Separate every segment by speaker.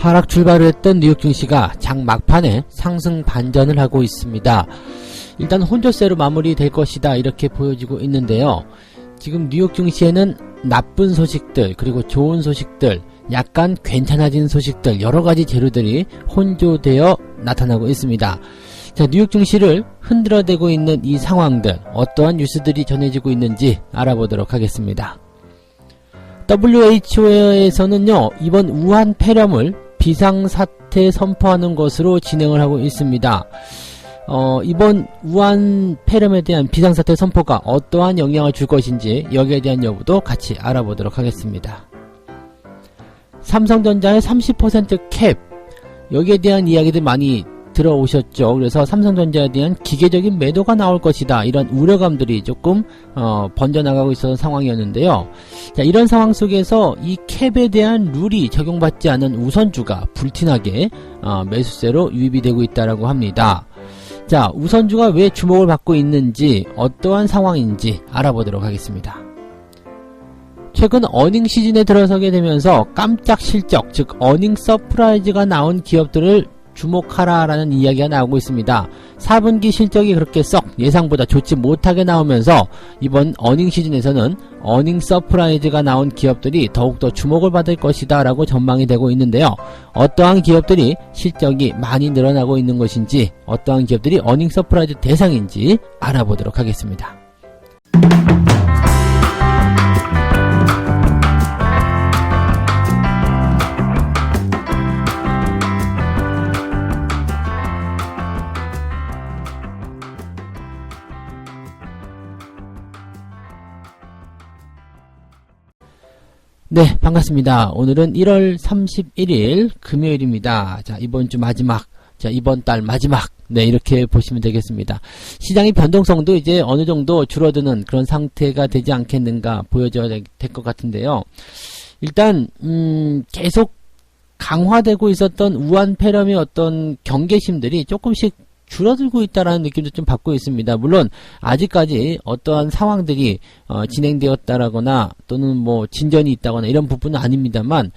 Speaker 1: 하락 출발을 했던 뉴욕 증시가 장 막판에 상승 반전을 하고 있습니다. 일단 혼조세로 마무리될 것이다 이렇게 보여지고 있는데요. 지금 뉴욕 증시에는 나쁜 소식들 그리고 좋은 소식들 약간 괜찮아진 소식들 여러가지 재료들이 혼조되어 나타나고 있습니다. 자, 뉴욕 증시를 흔들어대고 있는 이 상황들 어떠한 뉴스들이 전해지고 있는지 알아보도록 하겠습니다. WHO에서는요 이번 우한 폐렴을 비상사태 선포하는 것으로 진행을 하고 있습니다. 이번 우한 폐렴에 대한 비상사태 선포가 어떠한 영향을 줄 것인지 여기에 대한 여부도 같이 알아보도록 하겠습니다. 삼성전자의 30% 캡 여기에 대한 이야기들 많이 들어오셨죠. 그래서 삼성전자에 대한 기계적인 매도가 나올 것이다 이런 우려감들이 조금 번져나가고 있었던 상황이었는데요. 자, 이런 상황 속에서 이 캡에 대한 룰이 적용받지 않은 우선주가 불티나게 매수세로 유입이 되고 있다라고 합니다. 자, 우선주가 왜 주목을 받고 있는지 어떠한 상황인지 알아보도록 하겠습니다. 최근 어닝 시즌에 들어서게 되면서 깜짝 실적 즉 어닝 서프라이즈가 나온 기업들을 주목하라 라는 이야기가 나오고 있습니다. 4분기 실적이 그렇게 썩 예상보다 좋지 못하게 나오면서 이번 어닝 시즌에서는 어닝 서프라이즈가 나온 기업들이 더욱더 주목을 받을 것이다 라고 전망이 되고 있는데요. 어떠한 기업들이 실적이 많이 늘어나고 있는 것인지 어떠한 기업들이 어닝 서프라이즈 대상인지 알아보도록 하겠습니다. 네, 반갑습니다. 오늘은 1월 31일 금요일입니다. 자, 이번 주 마지막, 자, 이번 달 마지막, 네, 이렇게 보시면 되겠습니다. 시장의 변동성도 이제 어느 정도 줄어드는 그런 상태가 되지 않겠는가 보여져야 될 것 같은데요. 일단, 계속 강화되고 있었던 우한 폐렴의 어떤 경계심들이 조금씩 줄어들고 있다라는 느낌도 좀 받고 있습니다. 물론 아직까지 어떠한 상황들이 진행되었다라거나 또는 뭐 진전이 있다거나 이런 부분은 아닙니다만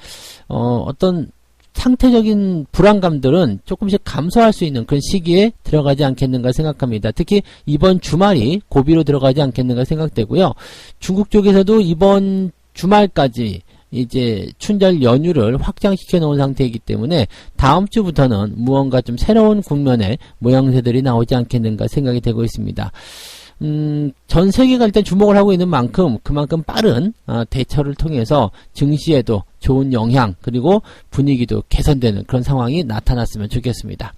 Speaker 1: 어떤 상태적인 불안감들은 조금씩 감소할 수 있는 그런 시기에 들어가지 않겠는가 생각합니다. 특히 이번 주말이 고비로 들어가지 않겠는가 생각되고요. 중국 쪽에서도 이번 주말까지 이제 춘절 연휴를 확장시켜 놓은 상태이기 때문에 다음 주부터는 무언가 좀 새로운 국면의 모양새들이 나오지 않겠는가 생각이 되고 있습니다. 전 세계가 일단 주목을 하고 있는 만큼 그만큼 빠른 대처를 통해서 증시에도 좋은 영향 그리고 분위기도 개선되는 그런 상황이 나타났으면 좋겠습니다.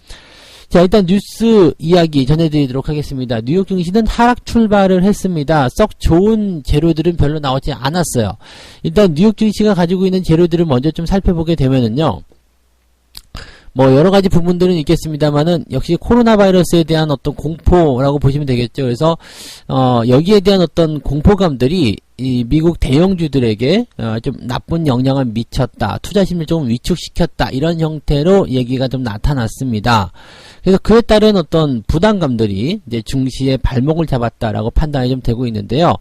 Speaker 1: 자, 일단 뉴스 이야기 전해드리도록 하겠습니다. 뉴욕 증시는 하락 출발을 했습니다. 썩 좋은 재료들은 별로 나오지 않았어요. 일단 뉴욕 증시가 가지고 있는 재료들을 먼저 좀 살펴보게 되면은요. 뭐 여러가지 부분들은 있겠습니다만은 역시 코로나 바이러스에 대한 어떤 공포라고 보시면 되겠죠. 그래서 여기에 대한 어떤 공포감들이 이 미국 대형주들에게 좀 나쁜 영향을 미쳤다. 투자심을 좀 위축시켰다. 이런 형태로 얘기가 좀 나타났습니다. 그래서 그에 따른 어떤 부담감들이 이제 증시의 발목을 잡았다라고 판단이 좀 되고 있는데요.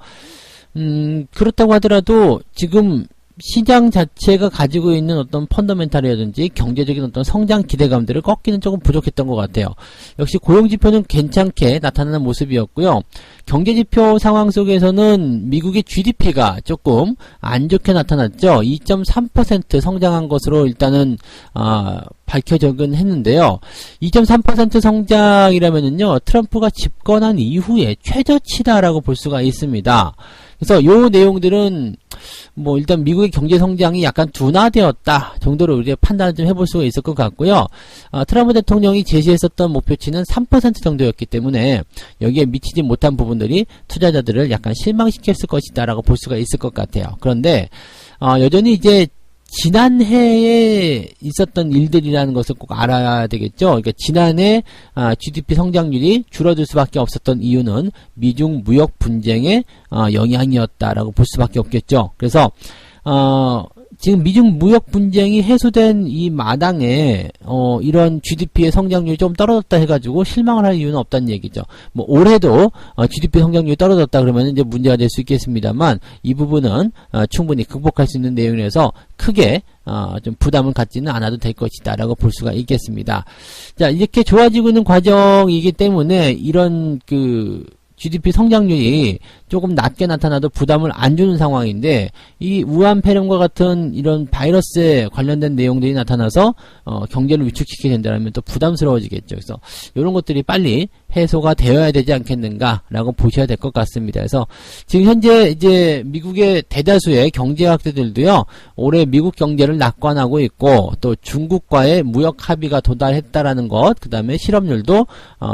Speaker 1: 그렇다고 하더라도 지금 시장 자체가 가지고 있는 어떤 펀더멘탈이라든지 경제적인 어떤 성장 기대감들을 꺾기는 조금 부족했던 것 같아요. 역시 고용지표는 괜찮게 나타나는 모습이었고요. 경제지표 상황 속에서는 미국의 GDP가 조금 안 좋게 나타났죠. 2.3% 성장한 것으로 일단은 밝혀지긴 했는데요. 2.3% 성장이라면은요, 트럼프가 집권한 이후에 최저치다라고 볼 수가 있습니다. 그래서 요 내용들은 뭐 일단 미국의 경제 성장이 약간 둔화되었다 정도로 우리가 판단을 좀 해볼 수가 있을 것 같고요. 트럼프 대통령이 제시했었던 목표치는 3% 정도였기 때문에 여기에 미치지 못한 부분들이 투자자들을 약간 실망시켰을 것이다 라고 볼 수가 있을 것 같아요. 그런데 여전히 이제 지난해에 있었던 일들이라는 것을 꼭 알아야 되겠죠. 그러니까 지난해 GDP 성장률이 줄어들 수밖에 없었던 이유는 미중 무역 분쟁의 영향이었다라고 볼 수밖에 없겠죠. 그래서 지금 미중 무역 분쟁이 해소된 이 마당에 이런 GDP의 성장률이 좀 떨어졌다 해가지고 실망을 할 이유는 없다는 얘기죠. 뭐 올해도 GDP 성장률이 떨어졌다 그러면 이제 문제가 될 수 있겠습니다만 이 부분은 충분히 극복할 수 있는 내용이라서 크게 좀 부담을 갖지는 않아도 될 것이다라고 볼 수가 있겠습니다. 자, 이렇게 좋아지고 있는 과정이기 때문에 이런 GDP 성장률이 조금 낮게 나타나도 부담을 안 주는 상황인데, 이 우한 폐렴과 같은 이런 바이러스에 관련된 내용들이 나타나서 경제를 위축시키게 된다면 또 부담스러워지겠죠. 그래서 이런 것들이 빨리 해소가 되어야 되지 않겠는가라고 보셔야 될 것 같습니다. 그래서 지금 현재 이제 미국의 대다수의 경제학자들도요, 올해 미국 경제를 낙관하고 있고, 또 중국과의 무역 합의가 도달했다라는 것, 그 다음에 실업률도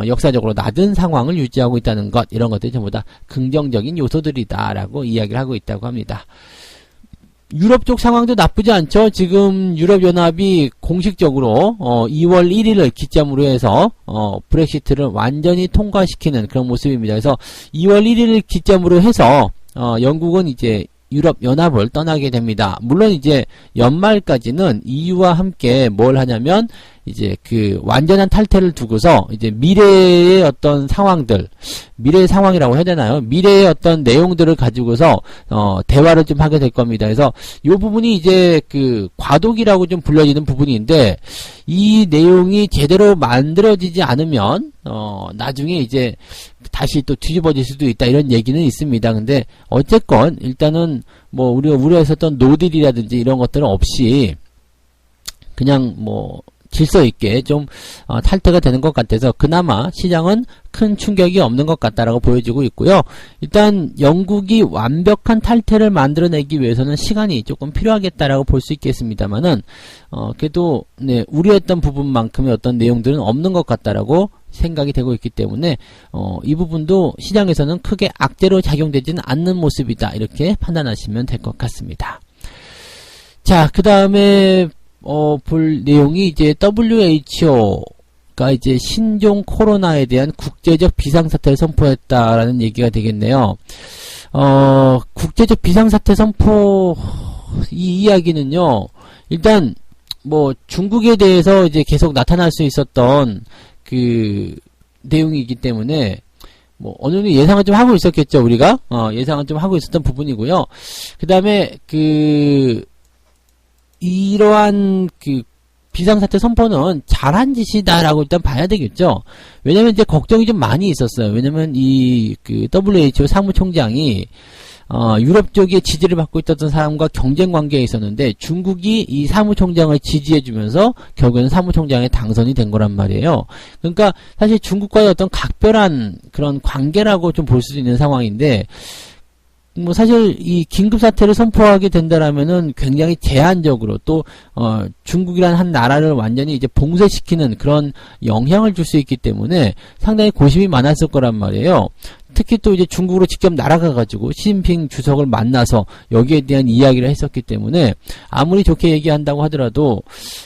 Speaker 1: 역사적으로 낮은 상황을 유지하고 있다는 것, 이런 것들이 전부 다 긍정적인 요소들이다라고 이야기를 하고 있다고 합니다. 유럽 쪽 상황도 나쁘지 않죠. 지금 유럽연합이 공식적으로 2월 1일을 기점으로 해서 브렉시트를 완전히 통과시키는 그런 모습입니다. 그래서 2월 1일을 기점으로 해서 영국은 이제 유럽연합을 떠나게 됩니다. 물론 이제 연말까지는 EU와 함께 뭘 하냐면 이제 완전한 탈퇴를 두고서 이제 미래의 어떤 상황들, 미래의 상황이라고 해야 되나요? 미래의 어떤 내용들을 가지고서 대화를 좀 하게 될 겁니다. 그래서 이 부분이 이제 과도기라고 좀 불려지는 부분인데, 이 내용이 제대로 만들어지지 않으면 나중에 이제 다시 또 뒤집어질 수도 있다, 이런 얘기는 있습니다. 근데 어쨌건 일단은 뭐 우리가 우려했었던 노딜이라든지 이런 것들은 없이 그냥 뭐 질서 있게 좀 탈퇴가 되는 것 같아서 그나마 시장은 큰 충격이 없는 것 같다라고 보여지고 있고요. 일단 영국이 완벽한 탈퇴를 만들어내기 위해서는 시간이 조금 필요하겠다라고 볼 수 있겠습니다만은 그래도 네, 우려했던 부분만큼의 어떤 내용들은 없는 것 같다라고 생각이 되고 있기 때문에 이 부분도 시장에서는 크게 악재로 작용되지는 않는 모습이다, 이렇게 판단하시면 될 것 같습니다. 자, 그 다음에 볼 내용이 이제 WHO가 이제 신종 코로나에 대한 국제적 비상사태를 선포했다라는 얘기가 되겠네요. 국제적 비상사태 선포, 이 이야기는요, 일단 뭐 중국에 대해서 이제 계속 나타날 수 있었던 내용이기 때문에 뭐 어느 정도 예상을 좀 하고 있었겠죠, 우리가. 예상을 좀 하고 있었던 부분이고요. 그 다음에 이러한 비상사태 선포는 잘한 짓이다라고 일단 봐야 되겠죠. 왜냐면 이제 걱정이 좀 많이 있었어요. 왜냐면 이 WHO 사무총장이 유럽 쪽의 지지를 받고 있었던 사람과 경쟁 관계에 있었는데, 중국이 이 사무총장을 지지해주면서 결국에는 사무총장의 당선이 된 거란 말이에요. 그러니까 사실 중국과의 어떤 각별한 그런 관계라고 좀 볼 수도 있는 상황인데, 뭐 사실 이 긴급사태를 선포하게 된다라면은 굉장히 제한적으로 또 중국이라는 한 나라를 완전히 이제 봉쇄시키는 그런 영향을 줄 수 있기 때문에 상당히 고심이 많았을 거란 말이에요. 특히 또 이제 중국으로 직접 날아가가지고 시진핑 주석을 만나서 여기에 대한 이야기를 했었기 때문에 아무리 좋게 얘기한다고 하더라도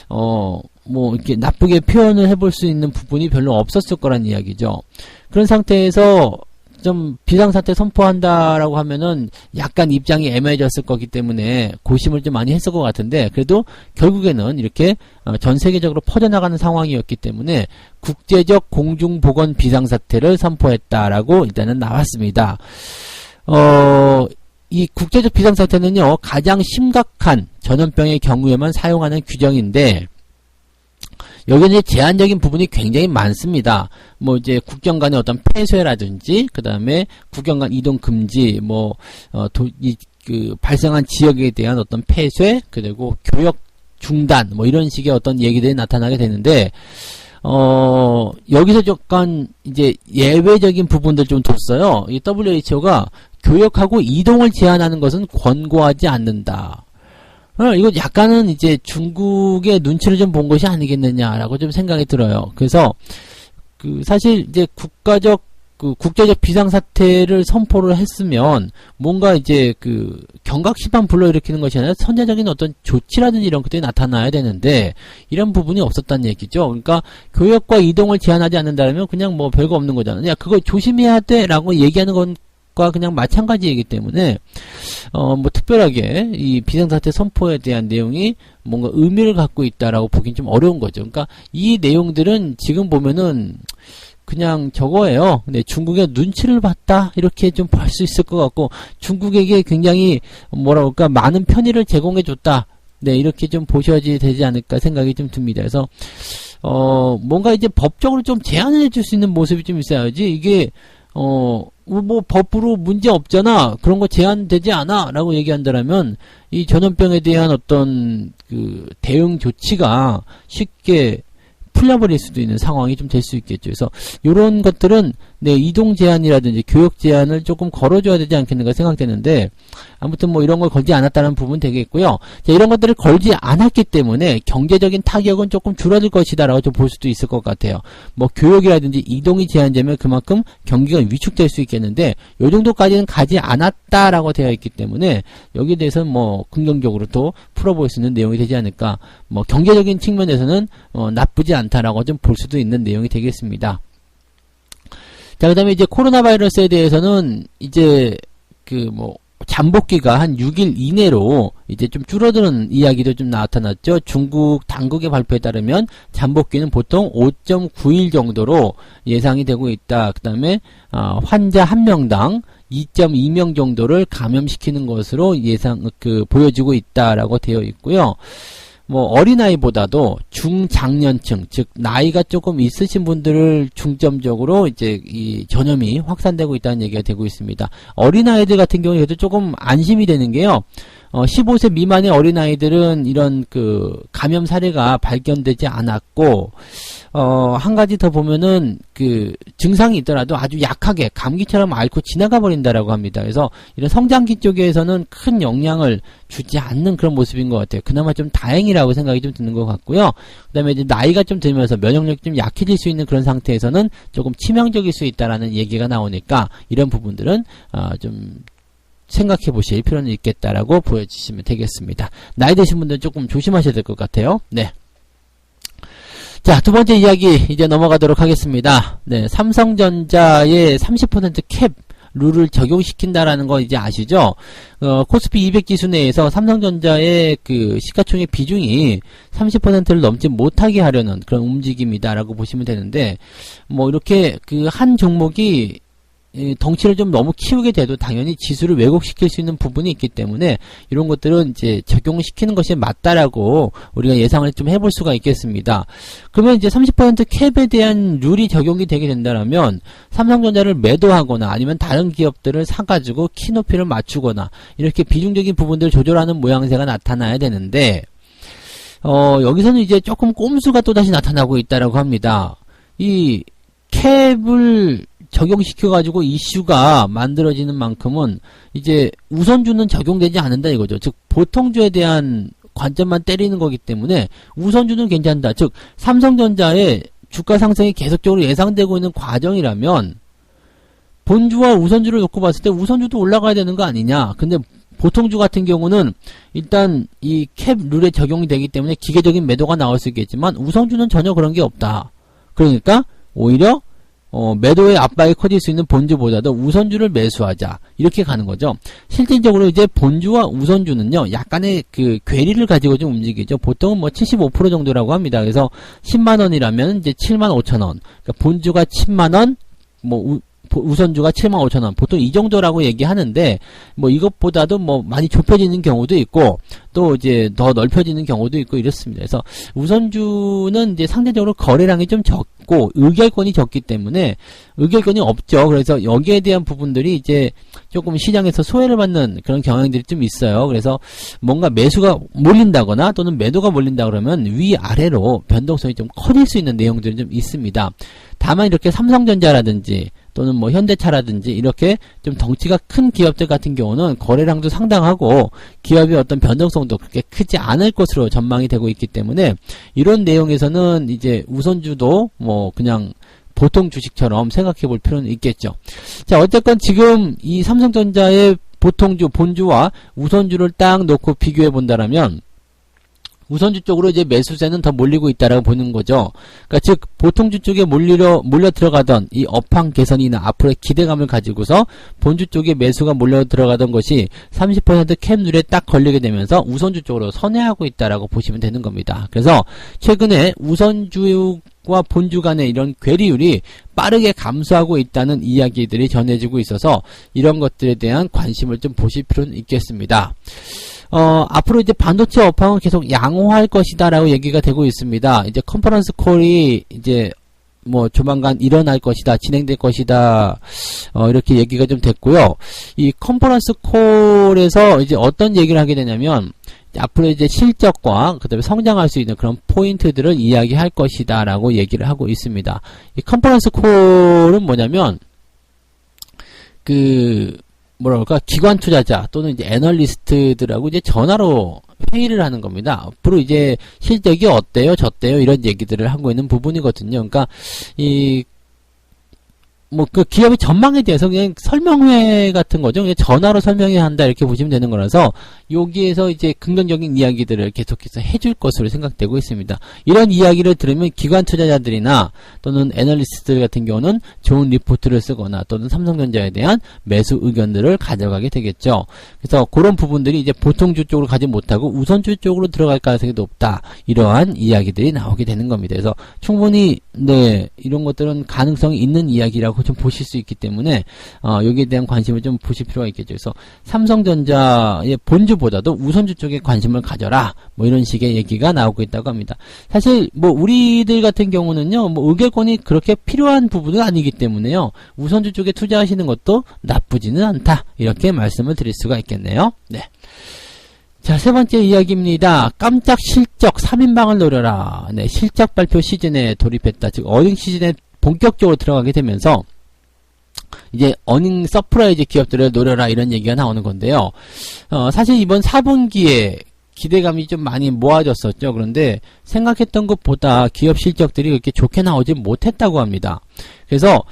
Speaker 1: 뭐 이렇게 나쁘게 표현을 해볼 수 있는 부분이 별로 없었을 거란 이야기죠. 그런 상태에서 좀 비상사태 선포한다라고 하면은 약간 입장이 애매해졌을 거기 때문에 고심을 좀 많이 했을 것 같은데, 그래도 결국에는 이렇게 전 세계적으로 퍼져나가는 상황이었기 때문에 국제적 공중보건 비상사태를 선포했다라고 일단은 나왔습니다. 이 국제적 비상사태는요, 가장 심각한 전염병의 경우에만 사용하는 규정인데, 여기는 제한적인 부분이 굉장히 많습니다. 뭐 이제 국경 간의 어떤 폐쇄라든지, 그 다음에 국경 간 이동 금지, 발생한 지역에 대한 어떤 폐쇄, 그리고 교역 중단, 뭐 이런 식의 어떤 얘기들이 나타나게 되는데, 여기서 약간 이제 예외적인 부분들 좀 뒀어요. 이 WHO가 교역하고 이동을 제한하는 것은 권고하지 않는다. 이거 약간은 이제 중국의 눈치를 좀 본 것이 아니겠느냐라고 좀 생각이 들어요. 그래서 사실 이제 국제적 비상사태를 선포를 했으면 뭔가 이제 경각심판 불러일으키는 것이 아니라 선제적인 어떤 조치라든지 이런 것들이 나타나야 되는데, 이런 부분이 없었다는 얘기죠. 그러니까 교역과 이동을 제한하지 않는다면 그냥 뭐 별거 없는 거잖아요. 야, 그거 조심해야 돼라고 얘기하는 건 것과 그냥 마찬가지이기 때문에 뭐 특별하게 이 비상사태 선포에 대한 내용이 뭔가 의미를 갖고 있다라고 보긴 좀 어려운 거죠. 그러니까 이 내용들은 지금 보면은 그냥 저거예요. 네, 중국의 눈치를 봤다 이렇게 좀 볼 수 있을 것 같고, 중국에게 굉장히 뭐라 그럴까 많은 편의를 제공해 줬다. 네, 이렇게 좀 보셔야지 되지 않을까 생각이 좀 듭니다. 그래서 뭔가 이제 법적으로 좀 제한을 해줄 수 있는 모습이 좀 있어야지, 이게 뭐 법으로 문제 없잖아, 그런 거 제한되지 않아 라고 얘기한다라면 이 전염병에 대한 어떤 그 대응 조치가 쉽게 풀려버릴 수도 있는 상황이 좀 될 수 있겠죠. 그래서 이런 것들은 네, 이동 제한이라든지 교육 제한을 조금 걸어줘야 되지 않겠는가 생각되는데, 아무튼 뭐 이런 걸 걸지 않았다는 부분 되겠고요. 자, 이런 것들을 걸지 않았기 때문에 경제적인 타격은 조금 줄어들 것이다라고 좀 볼 수도 있을 것 같아요. 뭐 교육이라든지 이동이 제한되면 그만큼 경기가 위축될 수 있겠는데, 요 정도까지는 가지 않았다라고 되어 있기 때문에 여기에 대해서는 뭐 긍정적으로 또 풀어볼 수 있는 내용이 되지 않을까. 뭐 경제적인 측면에서는 나쁘지 않다라고 좀 볼 수도 있는 내용이 되겠습니다. 자, 그 다음에 이제 코로나 바이러스에 대해서는 이제 그 뭐 잠복기가 한 6일 이내로 이제 좀 줄어드는 이야기도 좀 나타났죠. 중국 당국의 발표에 따르면 잠복기는 보통 5.9일 정도로 예상이 되고 있다. 그 다음에 환자 1명당 2.2명 정도를 감염시키는 것으로 보여지고 있다라고 되어 있고요. 뭐 어린아이보다도 중장년층, 즉 나이가 조금 있으신 분들을 중점적으로 이제 이 전염이 확산되고 있다는 얘기가 되고 있습니다. 어린아이들 같은 경우에 그래도 조금 안심이 되는 게요. 15세 미만의 어린아이들은 이런 그 감염 사례가 발견되지 않았고, 한 가지 더 보면은 그 증상이 있더라도 아주 약하게 감기처럼 앓고 지나가 버린다라고 합니다. 그래서 이런 성장기 쪽에서는 큰 영향을 주지 않는 그런 모습인 것 같아요. 그나마 좀 다행이라고 생각이 좀 드는 것 같고요. 그 다음에 이제 나이가 좀 들면서 면역력이 좀 약해질 수 있는 그런 상태에서는 조금 치명적일 수 있다라는 얘기가 나오니까 이런 부분들은 좀 생각해 보실 필요는 있겠다라고 보여주시면 되겠습니다. 나이 드신 분들은 조금 조심하셔야 될 것 같아요. 네. 자, 두 번째 이야기 이제 넘어가도록 하겠습니다. 네, 삼성전자의 30% 캡 룰을 적용시킨다라는 거 이제 아시죠? 코스피 200 지수 내에서 삼성전자의 그 시가총액 비중이 30%를 넘지 못하게 하려는 그런 움직임이다라고 보시면 되는데, 뭐 이렇게 그 한 종목이 덩치를 좀 너무 키우게 돼도 당연히 지수를 왜곡시킬 수 있는 부분이 있기 때문에 이런 것들은 이제 적용시키는 것이 맞다라고 우리가 예상을 좀 해볼 수가 있겠습니다. 그러면 이제 30% 캡에 대한 룰이 적용이 되게 된다면 삼성전자를 매도하거나 아니면 다른 기업들을 사가지고 키 높이를 맞추거나 이렇게 비중적인 부분들을 조절하는 모양새가 나타나야 되는데, 여기서는 이제 조금 꼼수가 또다시 나타나고 있다라고 합니다. 이 캡을 적용시켜가지고 이슈가 만들어지는 만큼은 이제 우선주는 적용되지 않는다 이거죠. 즉 보통주에 대한 관점만 때리는 거기 때문에 우선주는 괜찮다. 즉 삼성전자의 주가 상승이 계속적으로 예상되고 있는 과정이라면 본주와 우선주를 놓고 봤을 때 우선주도 올라가야 되는 거 아니냐. 근데 보통주 같은 경우는 일단 이 캡 룰에 적용이 되기 때문에 기계적인 매도가 나올 수 있겠지만 우선주는 전혀 그런 게 없다. 그러니까 오히려 매도의 압박이 커질 수 있는 본주보다도 우선주를 매수하자. 이렇게 가는 거죠. 실질적으로 이제 본주와 우선주는요, 약간의 그 괴리를 가지고 좀 움직이죠. 보통은 뭐 75% 정도라고 합니다. 그래서 10만원이라면 이제 75,000원. 그러니까 본주가 10만원, 뭐, 우선주가 75,000원. 보통 이 정도라고 얘기하는데, 뭐 이것보다도 뭐 많이 좁혀지는 경우도 있고, 또 이제 더 넓혀지는 경우도 있고 이렇습니다. 그래서 우선주는 이제 상대적으로 거래량이 좀 적고, 의결권이 적기 때문에, 의결권이 없죠. 그래서 여기에 대한 부분들이 이제 조금 시장에서 소외를 받는 그런 경향들이 좀 있어요. 그래서 뭔가 매수가 몰린다거나 또는 매도가 몰린다 그러면 위아래로 변동성이 좀 커질 수 있는 내용들이 좀 있습니다. 다만 이렇게 삼성전자라든지 또는 뭐 현대차라든지 이렇게 좀 덩치가 큰 기업들 같은 경우는 거래량도 상당하고 기업의 어떤 변동성도 그렇게 크지 않을 것으로 전망이 되고 있기 때문에 이런 내용에서는 이제 우선주도 뭐 그냥 보통 주식처럼 생각해 볼 필요는 있겠죠. 자, 어쨌건 지금 이 삼성전자의 보통주, 본주와 우선주를 딱 놓고 비교해 본다라면 우선주 쪽으로 이제 매수세는 더 몰리고 있다라고 보는 거죠. 그러니까 즉 보통주 쪽에 몰려 들어가던 이 업황 개선이나 앞으로의 기대감을 가지고서 본주 쪽에 매수가 몰려 들어가던 것이 30% 캡룰에 딱 걸리게 되면서 우선주 쪽으로 선회하고 있다라고 보시면 되는 겁니다. 그래서 최근에 우선주와 본주 간의 이런 괴리율이 빠르게 감소하고 있다는 이야기들이 전해지고 있어서 이런 것들에 대한 관심을 좀 보실 필요는 있겠습니다. 앞으로 이제 반도체 업황은 계속 양호할 것이다라고 얘기가 되고 있습니다. 이제 컨퍼런스 콜이 이제 뭐 조만간 일어날 것이다, 진행될 것이다, 이렇게 얘기가 좀 됐고요. 이 컨퍼런스 콜에서 이제 어떤 얘기를 하게 되냐면, 앞으로 이제 실적과 그 다음에 성장할 수 있는 그런 포인트들을 이야기할 것이다 라고 얘기를 하고 있습니다. 이 컨퍼런스 콜은 뭐냐면, 뭐랄까, 기관 투자자 또는 이제 애널리스트들하고 이제 전화로 회의를 하는 겁니다. 앞으로 이제 실적이 어때요, 저때요, 이런 얘기들을 하고 있는 부분이거든요. 그러니까, 그 기업의 전망에 대해서 그냥 설명회 같은 거죠. 그냥 전화로 설명해야 한다 이렇게 보시면 되는 거라서 여기에서 이제 긍정적인 이야기들을 계속해서 해줄 것으로 생각되고 있습니다. 이런 이야기를 들으면 기관 투자자들이나 또는 애널리스트들 같은 경우는 좋은 리포트를 쓰거나 또는 삼성전자에 대한 매수 의견들을 가져가게 되겠죠. 그래서 그런 부분들이 이제 보통주 쪽으로 가지 못하고 우선주 쪽으로 들어갈 가능성이 높다. 이러한 이야기들이 나오게 되는 겁니다. 그래서 충분히 이런 것들은 가능성이 있는 이야기라고 좀 보실 수 있기 때문에 여기에 대한 관심을 좀 보실 필요가 있겠죠. 그래서 삼성전자의 본주보다도 우선주 쪽에 관심을 가져라. 뭐 이런 식의 얘기가 나오고 있다고 합니다. 사실 뭐 우리들 같은 경우는요, 뭐 의결권이 그렇게 필요한 부분은 아니기 때문에요. 우선주 쪽에 투자하시는 것도 나쁘지는 않다. 이렇게 말씀을 드릴 수가 있겠네요. 네. 자, 세 번째 이야기입니다. 깜짝 실적 3인방을 노려라. 네, 실적 발표 시즌에 돌입했다. 즉 어닝 시즌에 본격적으로 들어가게 되면서 이제 어닝 서프라이즈 기업들을 노려라 이런 얘기가 나오는 건데요. 사실 이번 4분기에 기대감이 좀 많이 모아졌었죠. 그런데 생각했던 것보다 기업 실적들이 그렇게 좋게 나오지 못했다고 합니다. 그래서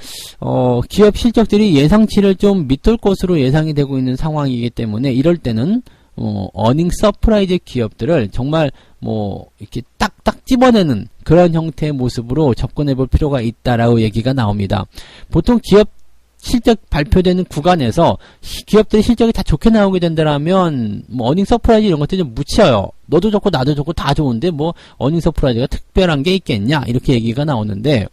Speaker 1: 기업 실적들이 예상치를 좀 밑돌 것으로 예상이 되고 있는 상황이기 때문에 이럴 때는 어닝 서프라이즈 기업들을 정말 이렇게 딱딱 집어내는 그런 형태의 모습으로 접근해 볼 필요가 있다라고 얘기가 나옵니다. 보통 기업 실적 발표되는 구간에서 기업들의 실적이 다 좋게 나오게 된다면 어닝 서프라이즈 이런 것들이 좀 묻혀요. 너도 좋고 나도 좋고 다 좋은데 어닝 서프라이즈가 특별한 게 있겠냐 이렇게 얘기가 나오는데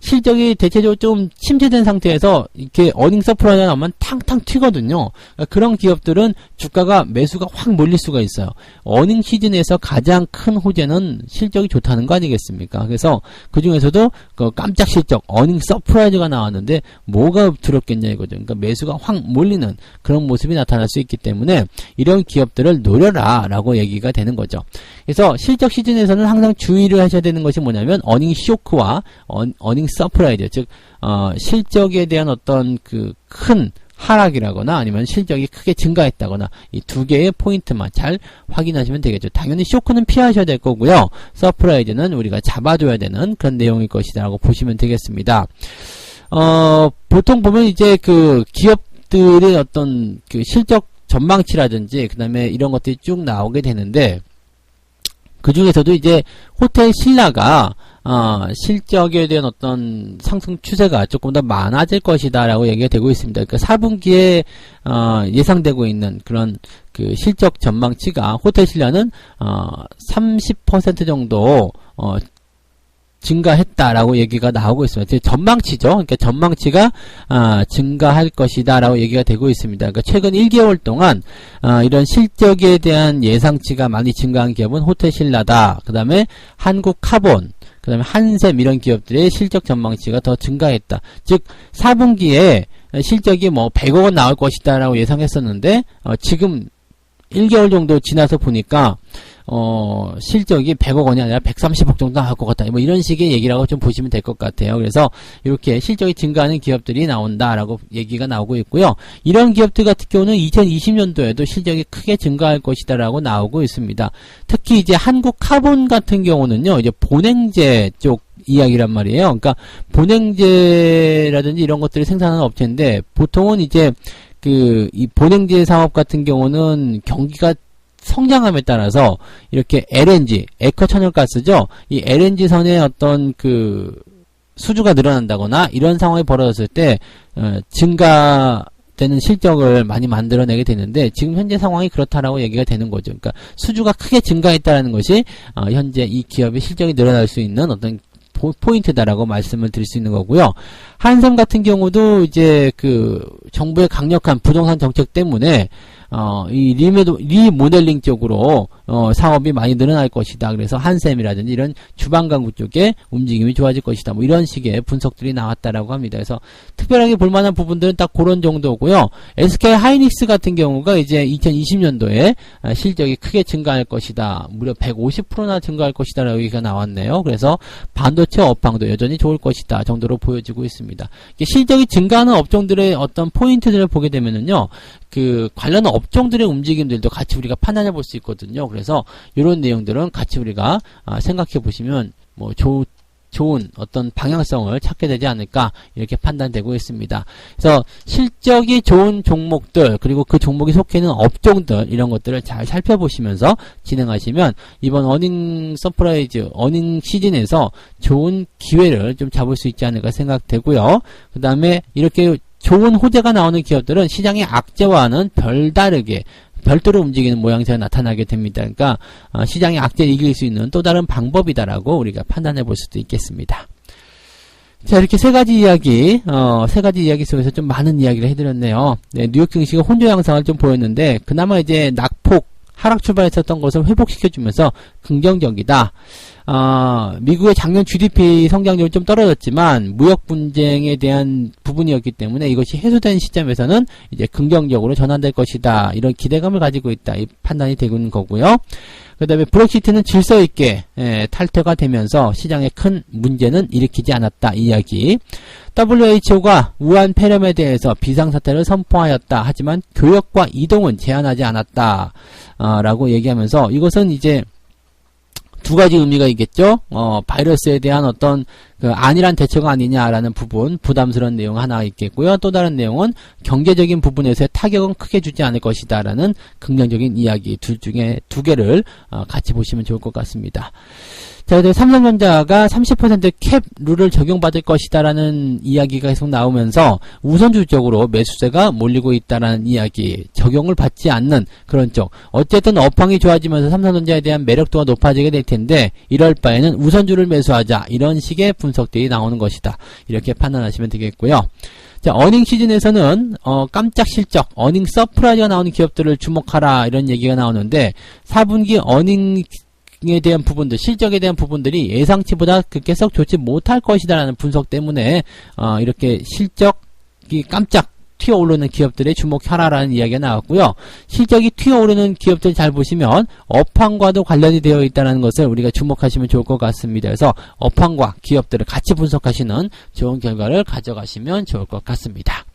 Speaker 1: 실적이 대체적으로 좀 침체된 상태에서 이렇게 어닝 서프라이즈가 나오면 탕탕 튀거든요. 그런 기업들은 주가가 매수가 확 몰릴 수가 있어요. 어닝 시즌에서 가장 큰 호재는 실적이 좋다는 거 아니겠습니까? 그래서 그 중에서도 그 깜짝 실적 어닝 서프라이즈가 나왔는데 뭐가 두렵겠냐 이거죠. 그러니까 매수가 확 몰리는 그런 모습이 나타날 수 있기 때문에 이런 기업들을 노려라 라고 얘기가 되는 거죠. 그래서 실적 시즌에서는 항상 주의를 하셔야 되는 것이 뭐냐면 어닝 쇼크와 어닝 서프라이즈, 즉 실적에 대한 어떤 큰 하락이라거나 아니면 실적이 크게 증가했다거나 이 두 개의 포인트만 잘 확인하시면 되겠죠. 당연히 쇼크는 피하셔야 될 거고요. 서프라이즈는 우리가 잡아줘야 되는 그런 내용일 것이라고 보시면 되겠습니다. 보통 보면 이제 기업들의 어떤 실적 전망치라든지 그 다음에 이런 것들이 쭉 나오게 되는데 그 중에서도 이제 호텔 신라가 실적에 대한 어떤 상승 추세가 조금 더 많아질 것이다라고 얘기가 되고 있습니다. 그러니까 4분기에 예상되고 있는 그런 실적 전망치가 호텔 신라는 30% 정도 증가했다라고 얘기가 나오고 있습니다. 전망치죠. 그러니까 전망치가 증가할 것이다라고 얘기가 되고 있습니다. 그러니까 최근 1개월 동안 이런 실적에 대한 예상치가 많이 증가한 기업은 호텔 신라다. 그 다음에 한국카본, 그 다음에 한샘 이런 기업들의 실적 전망치가 더 증가했다. 즉 4분기에 실적이 100억 원 나올 것이다 라고 예상했었는데 지금 1개월 정도 지나서 보니까 실적이 100억 원이 아니라 130억 정도 나올 것 같다. 이런 식의 얘기라고 좀 보시면 될 것 같아요. 그래서 이렇게 실적이 증가하는 기업들이 나온다라고 얘기가 나오고 있고요. 이런 기업들 같은 경우는 2020년도에도 실적이 크게 증가할 것이다라고 나오고 있습니다. 특히 이제 한국카본 같은 경우는요, 이제 본행제 쪽 이야기란 말이에요. 그러니까 본행제라든지 이런 것들을 생산하는 업체인데 보통은 이제 이 본행제 사업 같은 경우는 경기가 성장함에 따라서 이렇게 LNG, 에커천연가스죠. 이 LNG 선의 어떤 그 수주가 늘어난다거나 이런 상황이 벌어졌을 때 증가되는 실적을 많이 만들어내게 되는데 지금 현재 상황이 그렇다라고 얘기가 되는 거죠. 그러니까 수주가 크게 증가했다라는 것이 현재 이 기업의 실적이 늘어날 수 있는 어떤 포인트다라고 말씀을 드릴 수 있는 거고요. 한섬 같은 경우도 이제 그 정부의 강력한 부동산 정책 때문에 이 리모델링 쪽으로 사업이 많이 늘어날 것이다. 그래서 한샘이라든지 이런 주방 가구 쪽에 움직임이 좋아질 것이다. 뭐 이런 식의 분석들이 나왔다라고 합니다. 그래서 특별하게 볼만한 부분들은 딱 그런 정도고요. SK 하이닉스 같은 경우가 이제 2020년도에 실적이 크게 증가할 것이다. 무려 150%나 증가할 것이다. 라고 얘기가 나왔네요. 그래서 반도체 업황도 여전히 좋을 것이다. 정도로 보여지고 있습니다. 실적이 증가하는 업종들의 어떤 포인트들을 보게 되면은요. 그 관련 업종들의 움직임들도 같이 우리가 판단해 볼 수 있거든요. 그래서 이런 내용들은 같이 우리가 생각해 보시면 뭐 좋은 어떤 방향성을 찾게 되지 않을까 이렇게 판단되고 있습니다. 그래서 실적이 좋은 종목들 그리고 그 종목이 속해 있는 업종들 이런 것들을 잘 살펴보시면서 진행하시면 이번 어닝 서프라이즈 어닝 시즌에서 좋은 기회를 좀 잡을 수 있지 않을까 생각되고요. 그 다음에 이렇게 좋은 호재가 나오는 기업들은 시장의 악재와는 별도로 움직이는 모양새가 나타나게 됩니다. 그러니까 시장의 악재를 이길 수 있는 또 다른 방법이다라고 우리가 판단해 볼 수도 있겠습니다. 자, 이렇게 세 가지 이야기 속에서 좀 많은 이야기를 해드렸네요. 네, 뉴욕 증시가 혼조 양상을 좀 보였는데 그나마 이제 낙폭 하락 출발했었던 것을 회복시켜주면서 긍정적이다. 미국의 작년 GDP 성장률이 좀 떨어졌지만 무역 분쟁에 대한 부분이었기 때문에 이것이 해소된 시점에서는 이제 긍정적으로 전환될 것이다. 이런 기대감을 가지고 있다. 이 판단이 되고 있는 거고요. 그 다음에 브렉시트는 질서 있게 탈퇴가 되면서 시장에 큰 문제는 일으키지 않았다. 이 이야기. WHO가 우한 폐렴에 대해서 비상사태를 선포하였다. 하지만 교역과 이동은 제한하지 않았다. 라고 얘기하면서 이것은 이제 두 가지 의미가 있겠죠. 바이러스에 대한 어떤 그 안일한 대처가 아니냐라는 부분, 부담스러운 내용 하나 있겠고요. 또 다른 내용은 경제적인 부분에서의 타격은 크게 주지 않을 것이다라는 긍정적인 이야기 둘 중에 두 개를 같이 보시면 좋을 것 같습니다. 자, 삼성전자가 30% 캡 룰을 적용받을 것이다라는 이야기가 계속 나오면서 우선주적으로 매수세가 몰리고 있다라는 이야기, 적용을 받지 않는 그런 쪽. 어쨌든 업황이 좋아지면서 삼성전자에 대한 매력도가 높아지게 될 텐데 이럴 바에는 우선주를 매수하자. 이런 식의 분석들이 나오는 것이다. 이렇게 판단하시면 되겠고요. 자, 어닝 시즌에서는 깜짝 실적, 어닝 서프라이즈가 나오는 기업들을 주목하라 이런 얘기가 나오는데 4분기 어닝 에 대한 부분들, 실적에 대한 부분들이 예상치보다 그렇게 썩 좋지 못할 것이다라는 분석 때문에 이렇게 실적이 깜짝 튀어오르는 기업들에 주목하라라는 이야기가 나왔고요. 실적이 튀어오르는 기업들 잘 보시면 업황과도 관련이 되어 있다는 것을 우리가 주목하시면 좋을 것 같습니다. 그래서 업황과 기업들을 같이 분석하시는 좋은 결과를 가져가시면 좋을 것 같습니다.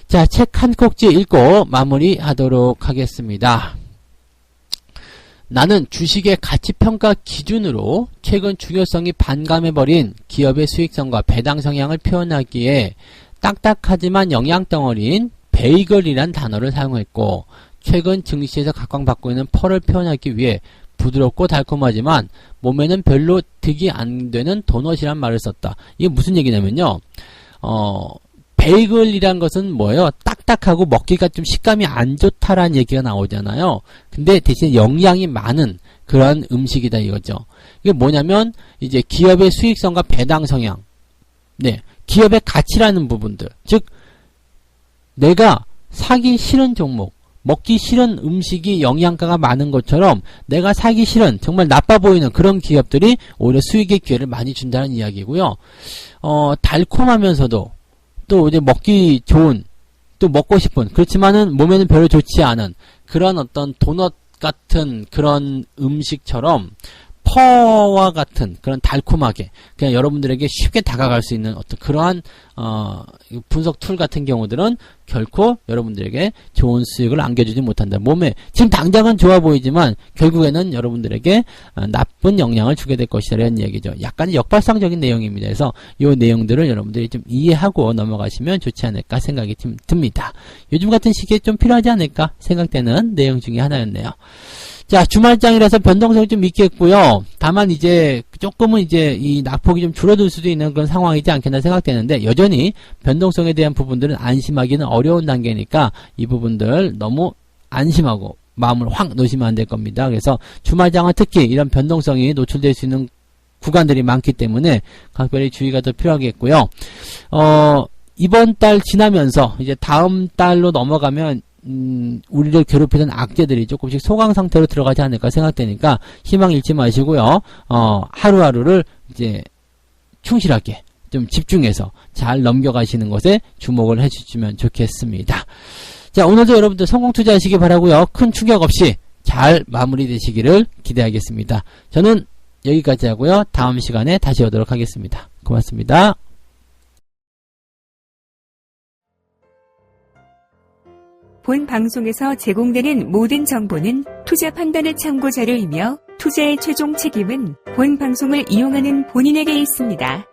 Speaker 1: 자, 책 한 꼭지 읽고 마무리하도록 하겠습니다. 나는 주식의 가치평가 기준으로 최근 중요성이 반감해버린 기업의 수익성과 배당 성향을 표현하기에 딱딱하지만 영양덩어리인 베이글이란 단어를 사용했고 최근 증시에서 각광받고 있는 펄을 표현하기 위해 부드럽고 달콤하지만 몸에는 별로 득이 안 되는 도넛이란 말을 썼다. 이게 무슨 얘기냐면요. 베이글이란 것은 뭐예요? 딱딱하고 먹기가 좀 식감이 안 좋다라는 얘기가 나오잖아요. 근데 대신 영양이 많은 그런 음식이다 이거죠. 이게 뭐냐면 이제 기업의 수익성과 배당 성향, 네, 기업의 가치라는 부분들, 즉 내가 사기 싫은 종목, 먹기 싫은 음식이 영양가가 많은 것처럼 내가 사기 싫은 정말 나빠 보이는 그런 기업들이 오히려 수익의 기회를 많이 준다는 이야기고요. 달콤하면서도 또 이제 먹기 좋은, 또 먹고 싶은, 그렇지만은 몸에는 별로 좋지 않은 그런 어떤 도넛 같은 그런 음식처럼 퍼와 같은 그런 달콤하게 그냥 여러분들에게 쉽게 다가갈 수 있는 어떤 그러한 분석 툴 같은 경우들은 결코 여러분들에게 좋은 수익을 안겨주지 못한다. 몸에 지금 당장은 좋아 보이지만 결국에는 여러분들에게 나쁜 영향을 주게 될 것이다 이런 얘기죠. 약간 역발상적인 내용입니다. 그래서 이 내용들을 여러분들이 좀 이해하고 넘어가시면 좋지 않을까 생각이 듭니다. 요즘 같은 시기에 좀 필요하지 않을까 생각되는 내용 중에 하나였네요. 자, 주말장이라서 변동성이 좀 있겠고요. 다만 이제 조금은 이제 이 낙폭이 좀 줄어들 수도 있는 그런 상황이지 않겠나 생각되는데 여전히 변동성에 대한 부분들은 안심하기는 어려운 단계니까 이 부분들 너무 안심하고 마음을 확 놓으시면 안 될 겁니다. 그래서 주말장은 특히 이런 변동성이 노출될 수 있는 구간들이 많기 때문에 각별히 주의가 더 필요하겠고요. 이번 달 지나면서 이제 다음 달로 넘어가면 우리를 괴롭히던 악재들이 조금씩 소강 상태로 들어가지 않을까 생각되니까 희망 잃지 마시고요. 하루하루를 이제 충실하게 좀 집중해서 잘 넘겨가시는 것에 주목을 해주시면 좋겠습니다. 자, 오늘도 여러분들 성공 투자하시기 바라고요. 큰 충격 없이 잘 마무리되시기를 기대하겠습니다. 저는 여기까지 하고요. 다음 시간에 다시 오도록 하겠습니다. 고맙습니다.
Speaker 2: 본 방송에서 제공되는 모든 정보는 투자 판단의 참고 자료이며 투자의 최종 책임은 본 방송을 이용하는 본인에게 있습니다.